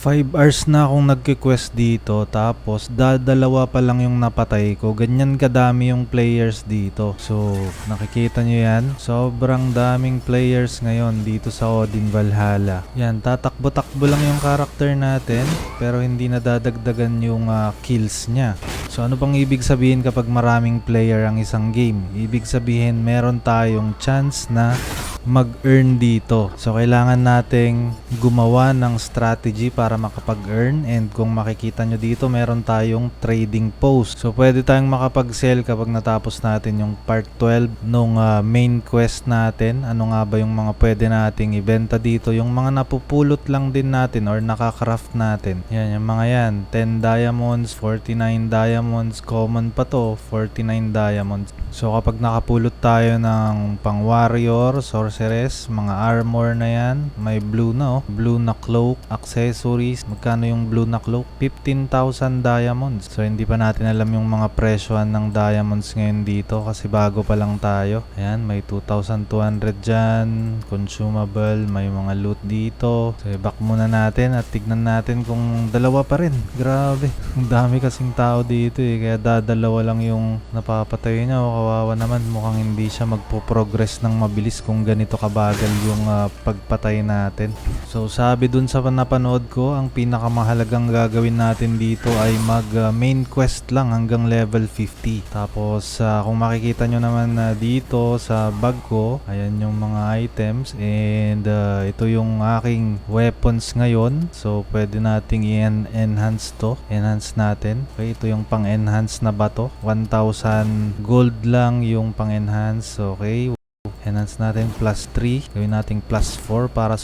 5 hours na akong nagki-quest dito tapos dadalawa pa lang yung napatay ko. Ganyan kadami yung players dito. So, nakikita nyo yan. Sobrang daming players ngayon dito sa Odin Valhalla. Yan, tatakbo-takbo lang yung character natin pero hindi nadadagdagan yung kills niya. So, ano pang ibig sabihin kapag maraming player ang isang game? Ibig sabihin meron tayong chance na mag-earn dito. So, kailangan nating gumawa ng strategy para makapag-earn, and kung makikita nyo dito, meron tayong trading post. So, pwede tayong makapag-sell kapag natapos natin yung part 12 nung main quest natin. Ano nga ba yung mga pwede nating ibenta dito? Yung mga napupulot lang din natin or nakakraft natin. Yan, yung mga yan. 10 diamonds, 49 diamonds, common pa to, 49 diamonds. So, kapag nakapulot tayo ng pang warrior, sorceress, mga armor na yan, may blue na blue na cloak, accessories. Magkano yung blue na cloak? 15,000 diamonds. So, hindi pa natin alam yung mga presyohan ng diamonds ngayon dito kasi bago pa lang tayo. Ayan, may 2,200 dyan, consumable, may mga loot dito. So, back muna natin at tignan natin kung dalawa pa rin. Grabe, ang dami kasing tao dito kaya dadalawa lang yung napapatay niya. Kawawa naman, mukhang hindi siya magpo-progress ng mabilis kung ganito kabagal yung pagpatay natin. So, sabi dun sa napanood ko, ang pinakamahalagang gagawin natin dito ay mag main quest lang hanggang level 50. Tapos, kung makikita nyo naman dito sa bag ko, ayan yung mga items, and ito yung aking weapons ngayon. So, pwede nating i-enhance to. Enhance natin. Okay, ito yung pang-enhance na bato. 1,000 gold lang yung pang-enhance. Okay. Enhance natin plus 3, gawin natin plus 4 para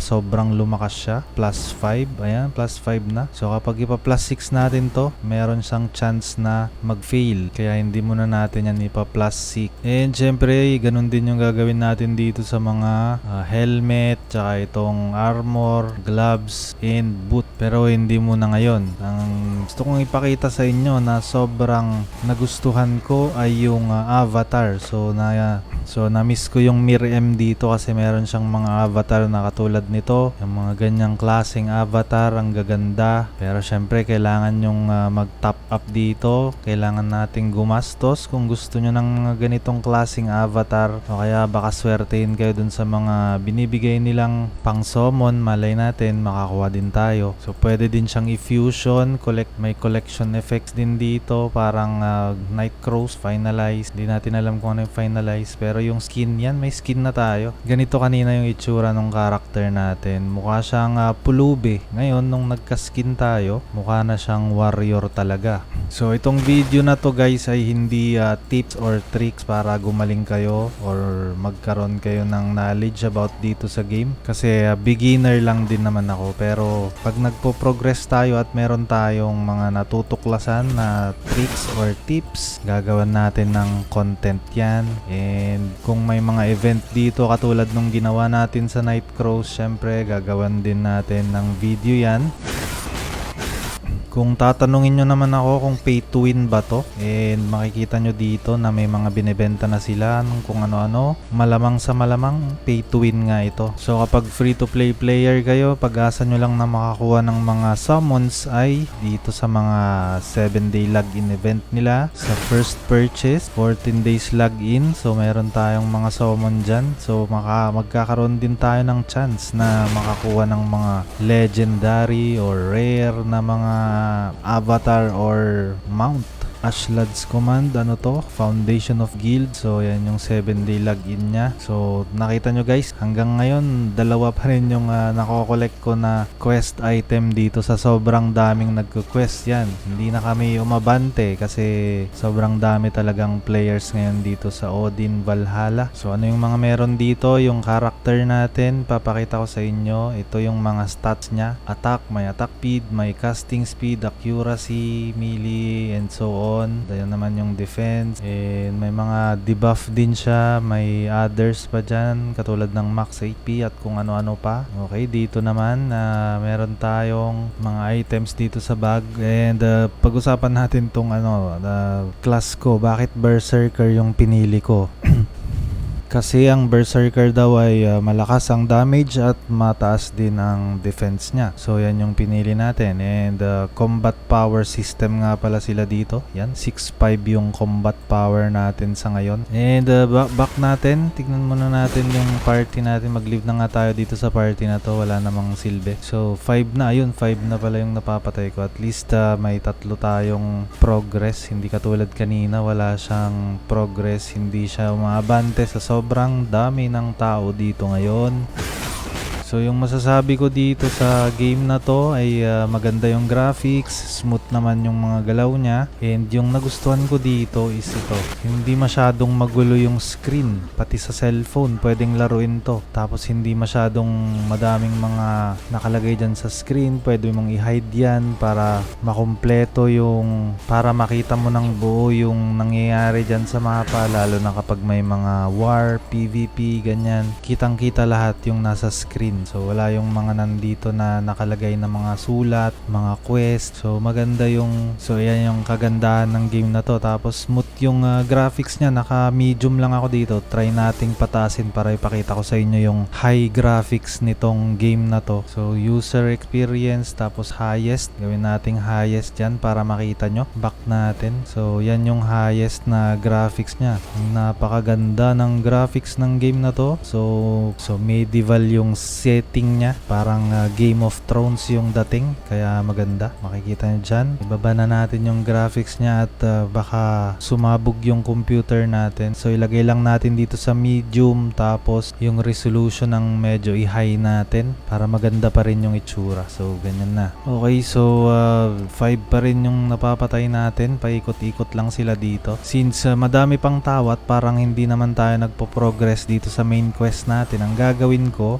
sobrang lumakas siya. Plus 5, ayan, plus 5 na. So kapag ipa plus 6 natin to, meron siyang chance na mag-fail. Kaya hindi muna natin yan ipa plus 6. And syempre, ganun din yung gagawin natin dito sa mga helmet, tsaka itong armor, gloves, and boot. Pero hindi muna ngayon. Ang gusto kong ipakita sa inyo na sobrang nagustuhan ko ay yung avatar. So na-miss ko yung Mir-M dito kasi meron siyang mga avatar na katulad nito. Yung mga ganyang klaseng avatar, ang gaganda. Pero syempre kailangan yung mag-top up dito. Kailangan nating gumastos kung gusto nyo ng ganitong klaseng avatar. O kaya baka swertein kayo dun sa mga binibigay nilang pang summon. Malay natin makakuha din tayo. So pwede din siyang i-fusion. May collection effects din dito. Parang Night Crows, finalize. Hindi natin alam kung ano yung finalize. Pero yung skin yan, may skin na tayo. Ganito kanina yung itsura ng character natin. Mukha siyang pulube. Ngayon, nung nagka-skin tayo, mukha na siyang warrior talaga. So, itong video na to guys ay hindi tips or tricks para gumaling kayo or magkaroon kayo ng knowledge about dito sa game. Kasi beginner lang din naman ako. Pero pag nagpo-progress tayo at meron tayong mga natutuklasan na tricks or tips, gagawan natin ng content yan. And kung may mga event dito katulad nung ginawa natin sa Night Crows, syempre gagawan din natin ng video yan. Kung tatanungin nyo naman ako kung pay to win ba to, and makikita nyo dito na may mga binibenta na sila kung ano-ano, malamang sa malamang pay to win nga ito. So kapag free to play player kayo, pag-asa nyo lang na makakuha ng mga summons ay dito sa mga 7-day login event nila. Sa first purchase, 14 days login. So meron tayong mga summon dyan. So magkakaroon din tayo ng chance na makakuha ng mga legendary or rare na mga avatar or mount. Ashlad's Command, ano to? Foundation of Guild. So yan yung 7-day login niya. So nakita nyo guys, hanggang ngayon dalawa pa rin yung nako-collect ko na quest item dito sa sobrang daming nagko-quest. Yan, hindi na kami umabante kasi sobrang dami talagang players ngayon dito sa Odin Valhalla. So ano yung mga meron dito? Yung character natin, papakita ko sa inyo. Ito yung mga stats niya. Attack, may attack speed, may casting speed, accuracy, melee, and so on. Ayan naman yung defense, and may mga debuff din siya, may others pa dyan katulad ng max HP at kung ano-ano pa. Okay, dito naman meron tayong mga items dito sa bag, and pag-usapan natin tong class ko, bakit berserker yung pinili ko. Kasi ang Berserker daw ay malakas ang damage at mataas din ang defense niya. So yan yung pinili natin. And combat power system nga pala sila dito. Yan, 6.5 yung combat power natin sa ngayon. And back natin, tignan muna natin yung party natin. Mag-leave na nga tayo dito sa party na to. Wala namang silbi. So 5 na, ayun, 5 na pala yung napapatay ko. At least may 3 tayong progress. Hindi katulad kanina, wala siyang progress. Hindi siya umaabante sa sobrang dami ng tao dito ngayon. So yung masasabi ko dito sa game na to ay maganda yung graphics, smooth naman yung mga galaw niya, and yung nagustuhan ko dito is ito, hindi masyadong magulo yung screen, pati sa cellphone pwedeng laruin to, tapos hindi masyadong madaming mga nakalagay dyan sa screen, pwede mong i-hide yan para makumpleto yung, para makita mo ng buo yung nangyayari dyan sa mapa, lalo na kapag may mga war, PvP, ganyan, kitang kita lahat yung nasa screen. So wala yung mga nandito na nakalagay na mga sulat, mga quest. So maganda yung, so yan yung kagandahan ng game na to. Tapos smooth yung graphics niya, naka medium lang ako dito. Try nating patasin para ipakita ko sa inyo yung high graphics nitong game na to. So user experience, tapos highest, gawin nating highest dyan para makita nyo. Back natin. So yan yung highest na graphics niya. Napakaganda ng graphics ng game na to. So medieval yung setting niya, parang Game of Thrones yung dating, kaya maganda, makikita nyo dyan. Ibaba na natin yung graphics niya at baka sumabog yung computer natin, so ilagay lang natin dito sa medium, tapos yung resolution ng medyo i-high natin para maganda pa rin yung itsura. So ganyan na. Okay, so 5 pa rin yung napapatay natin, paikot-ikot lang sila dito since madami pang tao at parang hindi naman tayo nagpo-progress dito sa main quest natin. Ang gagawin ko,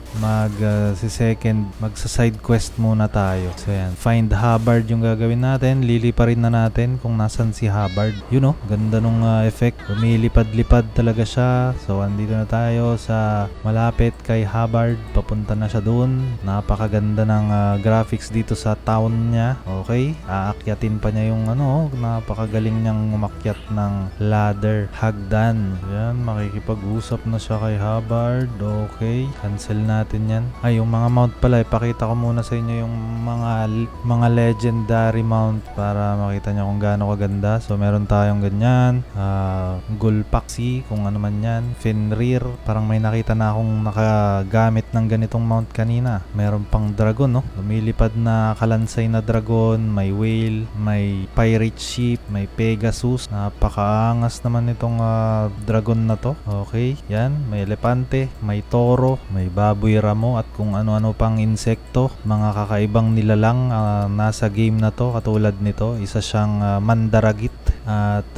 magsa-side quest muna tayo. So yan, find Hubbard yung gagawin natin. Liliparin na natin kung nasan si Hubbard. Yun, ganda nung effect. Lumilipad-lipad talaga siya. So andito na tayo sa malapit kay Hubbard. Papunta na siya dun. Napakaganda ng graphics dito sa town niya. Okay, aakyatin pa niya yung napakagaling niyang umakyat ng ladder, hagdan. Yan, makikipag-usap na siya kay Hubbard. Okay, cancel natin yan. Ay, yung mga mount pala, ipakita ko muna sa inyo yung mga legendary mount para makita nyo kung gaano kaganda. So meron tayong ganyan, Gulpaxi, kung ano man yan, Fenrir, parang may nakita na akong nakagamit ng ganitong mount kanina. Meron pang dragon, lumilipad na kalansay na dragon, may whale, may pirate ship, may Pegasus. Napakaangas naman itong dragon na to. Okay, yan, may elepante, may toro, may baboy ramo, at kung ano-ano pang insekto, mga kakaibang nilalang nasa game na to. Katulad nito, isa siyang mandaragit, at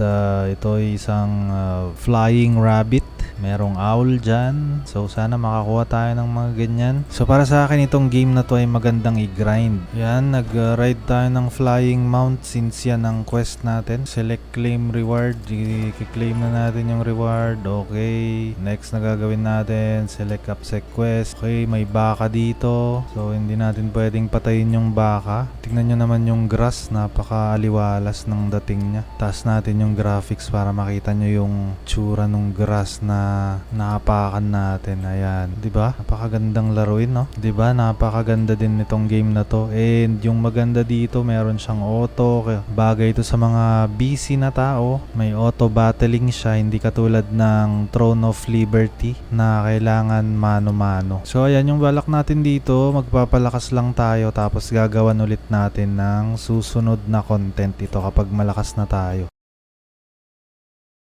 ito ay isang flying rabbit. Merong owl dyan. So sana makakuha tayo ng mga ganyan. So para sa akin itong game na to ay magandang i-grind. Yan, nag-ride tayo ng flying mount since yan ang quest natin. Select claim reward. I-claim na natin yung reward. Okay. Next na gagawin natin, select upsec quest. Okay, may baka dito. So hindi natin pwedeng patayin yung baka. Tingnan nyo naman yung grass. Napaka-aliwalas ng dating niya. Taas natin yung graphics para makita nyo yung tsura ng grass na naapakan natin. Ayan, 'di ba? Napakagandang laruin, no? 'Di ba? Napakaganda din nitong game na to. And yung maganda dito, meron siyang auto. Bagay ito sa mga busy na tao. May auto battling siya, hindi katulad ng Throne of Liberty na kailangan mano-mano. So ayan yung balak natin dito. Magpapalakas lang tayo, tapos gagawan ulit natin ng susunod na content ito kapag malakas na tayo.